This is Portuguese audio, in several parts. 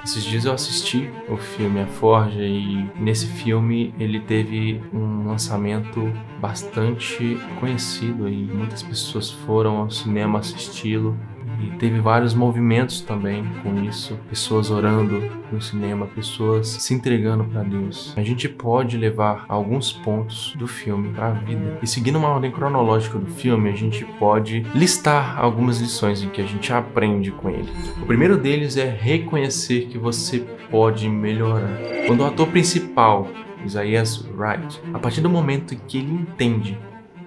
Esses dias eu assisti o filme A Forja e nesse filme ele teve um lançamento bastante conhecido e muitas pessoas foram ao cinema assisti-lo. E teve vários movimentos também com isso, pessoas orando no cinema, pessoas se entregando para Deus. A gente pode levar alguns pontos do filme para a vida. E seguindo uma ordem cronológica do filme, a gente pode listar algumas lições em que a gente aprende com ele. O primeiro deles é reconhecer que você pode melhorar. Quando o ator principal, Isaiah Wright, a partir do momento em que ele entende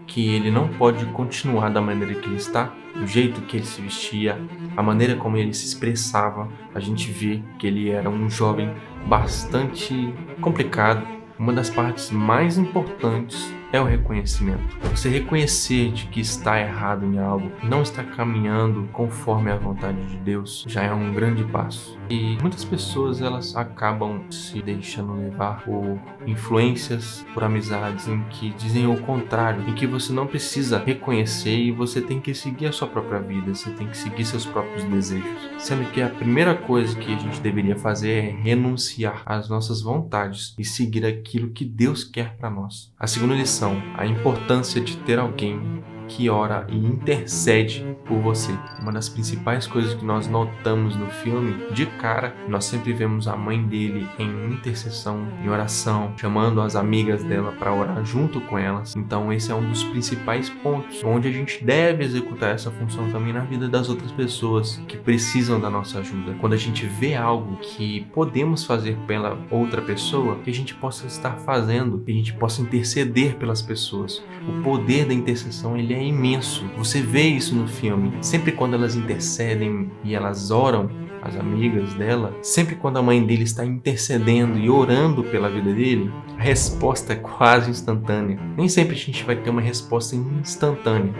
que ele não pode continuar da maneira que ele está, do jeito que ele se vestia, a maneira como ele se expressava, a gente vê que ele era um jovem bastante complicado. Uma das partes mais importantes é o reconhecimento. Você reconhecer de que está errado em algo, não está caminhando conforme a vontade de Deus, já é um grande passo. E muitas pessoas elas acabam se deixando levar por influências, por amizades em que dizem o contrário, em que você não precisa reconhecer e você tem que seguir a sua própria vida, você tem que seguir seus próprios desejos. Sendo que a primeira coisa que a gente deveria fazer é renunciar às nossas vontades e seguir aquilo que Deus quer para nós. A segunda lição, a importância de ter alguém que ora e intercede por você. Uma das principais coisas que nós notamos no filme, de cara, nós sempre vemos a mãe dele em intercessão, em oração, chamando as amigas dela para orar junto com elas. Então esse é um dos principais pontos onde a gente deve executar essa função também na vida das outras pessoas que precisam da nossa ajuda. Quando a gente vê algo que podemos fazer pela outra pessoa, que a gente possa estar fazendo, que a gente possa interceder pelas pessoas. O poder da intercessão, ele é imenso. Você vê isso no filme. Sempre quando elas intercedem e elas oram, as amigas dela, sempre quando a mãe dele está intercedendo e orando pela vida dele, a resposta é quase instantânea. Nem sempre a gente vai ter uma resposta instantânea,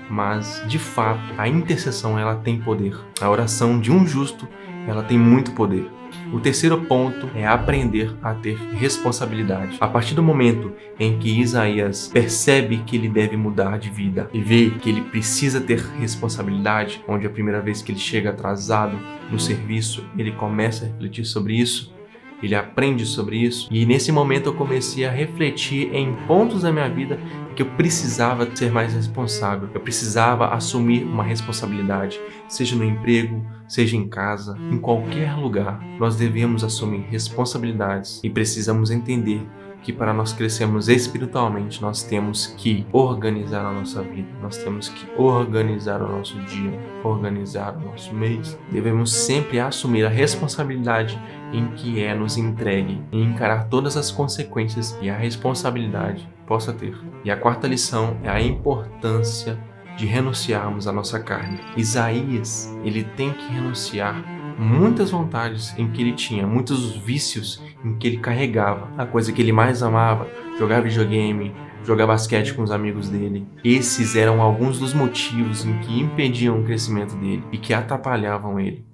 mas de fato a intercessão ela tem poder. A oração de um justo ela tem muito poder. O terceiro ponto é aprender a ter responsabilidade. A partir do momento em que Isaías percebe que ele deve mudar de vida e vê que ele precisa ter responsabilidade, onde a primeira vez que ele chega atrasado no serviço, ele começa a refletir sobre isso, ele aprende sobre isso, e nesse momento eu comecei a refletir em pontos da minha vida que eu precisava ser mais responsável, eu precisava assumir uma responsabilidade, seja no emprego, seja em casa, em qualquer lugar. Nós devemos assumir responsabilidades e precisamos entender que para nós crescermos espiritualmente, nós temos que organizar a nossa vida, nós temos que organizar o nosso dia, organizar o nosso mês. Devemos sempre assumir a responsabilidade em que é nos entregue e encarar todas as consequências que a responsabilidade possa ter. E a quarta lição é a importância de renunciarmos à nossa carne. Isaías, ele tem que renunciar muitas vontades em que ele tinha, muitos vícios em que ele carregava. A coisa que ele mais amava, jogar videogame, jogar basquete com os amigos dele. Esses eram alguns dos motivos em que impediam o crescimento dele e que atrapalhavam ele.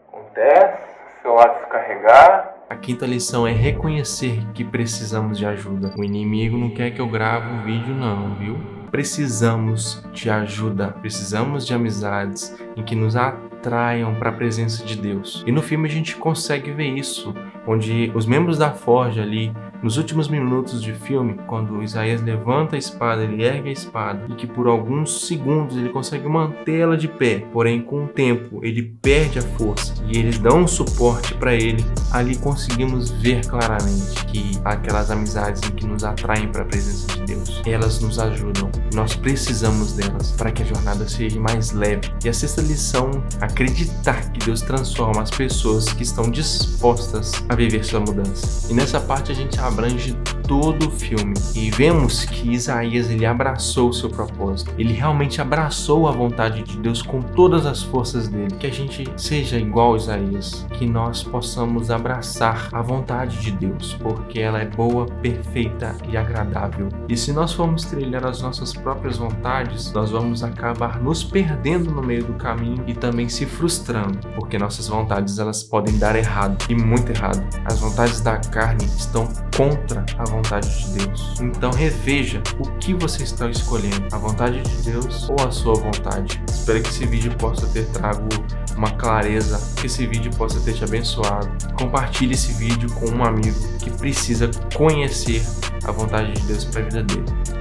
Acontece, seu lado se carregar. A quinta lição é reconhecer que precisamos de ajuda. O inimigo não quer que eu grave um vídeo não, viu? Precisamos de ajuda, precisamos de amizades em que nos atraiam para a presença de Deus. E no filme a gente consegue ver isso, onde os membros da Forja ali, nos últimos minutos de filme, quando Isaías levanta a espada, ele ergue a espada e que por alguns segundos ele consegue mantê-la de pé, porém com o tempo ele perde a força e eles dão um suporte para ele. Ali conseguimos ver claramente que aquelas amizades em que nos atraem para a presença de Deus, elas nos ajudam, nós precisamos delas para que a jornada seja mais leve. E a sexta lição, acreditar que Deus transforma as pessoas que estão dispostas a viver sua mudança. E nessa parte a gente abrange todo o filme e vemos que Isaías ele abraçou o seu propósito, ele realmente abraçou a vontade de Deus com todas as forças dele. Que a gente seja igual a Isaías, que nós possamos abraçar a vontade de Deus, porque ela é boa, perfeita e agradável. E se nós formos trilhar as nossas próprias vontades, nós vamos acabar nos perdendo no meio do caminho e também se frustrando, porque nossas vontades elas podem dar errado, e muito errado. As vontades da carne estão contra a vontade de Deus. Então reveja o que você está escolhendo, a vontade de Deus ou a sua vontade. Espero que esse vídeo possa ter trago uma clareza, que esse vídeo possa ter te abençoado. Compartilhe esse vídeo com um amigo que precisa conhecer a vontade de Deus para a vida dele.